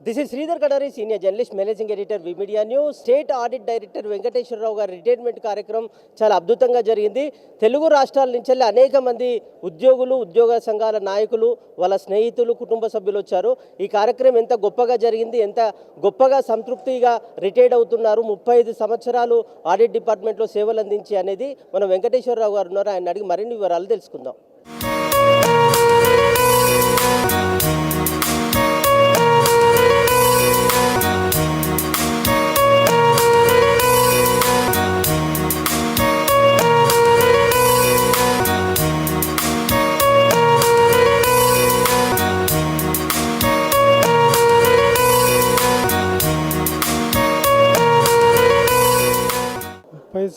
This is Sridhar Kadari, senior journalist, managing editor, V media news. State audit director Venkateswararao గారి retirement కార్యక్రమం చాలా అద్భుతంగా జరిగింది. తెలుగు రాష్ట్రాల నుంచి అనేక మంది ఉద్యోగులు, ఉద్యోగ సంఘాల నాయకులు, వాళ్ళ స్నేహితులు, కుటుంబ సభ్యులు వచ్చారు. ఈ కార్యక్రమం ఎంత గొప్పగా జరిగింది, ఎంత గొప్పగా సంతృప్తిగా రిటైర్డ్ అవుతున్నారు, 35 సంవత్సరాలు ఆడిట్ డిపార్ట్మెంట్లో సేవలు అందించి అనేది మనం వెంకటేశ్వరరావు గారు ఉన్నారు. ఆయన అడిగి మరిన్ని వివరాలు తెలుసుకుందాం.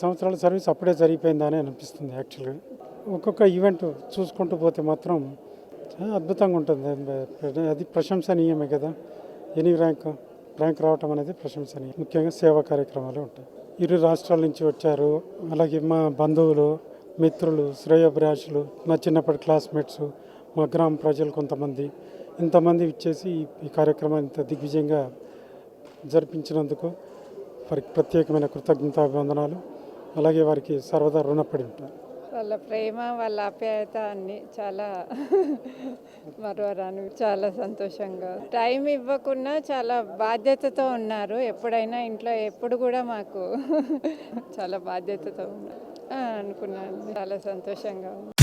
సంవత్సరాల సర్వీస్ అప్పుడే జరిగిపోయిందని అనిపిస్తుంది. యాక్చువల్గా ఒక్కొక్క ఈవెంట్ చూసుకుంటూ పోతే మాత్రం అద్భుతంగా ఉంటుంది. అది ప్రశంసనీయమే కదా. ఎనీ ర్యాంక్ రావటం అనేది ప్రశంసనీయం. ముఖ్యంగా సేవా కార్యక్రమాలు ఉంటాయి. ఇరు రాష్ట్రాల నుంచి వచ్చారు. అలాగే మా బంధువులు, మిత్రులు, శ్రేయోభిలాషులు, మా చిన్నప్పటి క్లాస్మేట్స్, మా గ్రామ ప్రజలు కొంతమంది, ఇంతమంది ఇచ్చేసి ఈ కార్యక్రమాన్ని ఇంత దిగ్విజయంగా జరిపించినందుకు వారికి ప్రత్యేకమైన కృతజ్ఞతాభివందనాలు. అలాగే వారికి సర్వదా రుణపడి ఉంటారు. వాళ్ళ ప్రేమ, వాళ్ళ ఆప్యాయత అన్ని చాలా మరవరాని, చాలా సంతోషంగా. టైం ఇవ్వకుండా చాలా బాధ్యతతో ఉన్నారు. ఎప్పుడైనా ఇంట్లో ఎప్పుడు కూడా మాకు చాలా బాధ్యతతో ఉన్నారు అనుకున్నాను. చాలా సంతోషంగా ఉంది.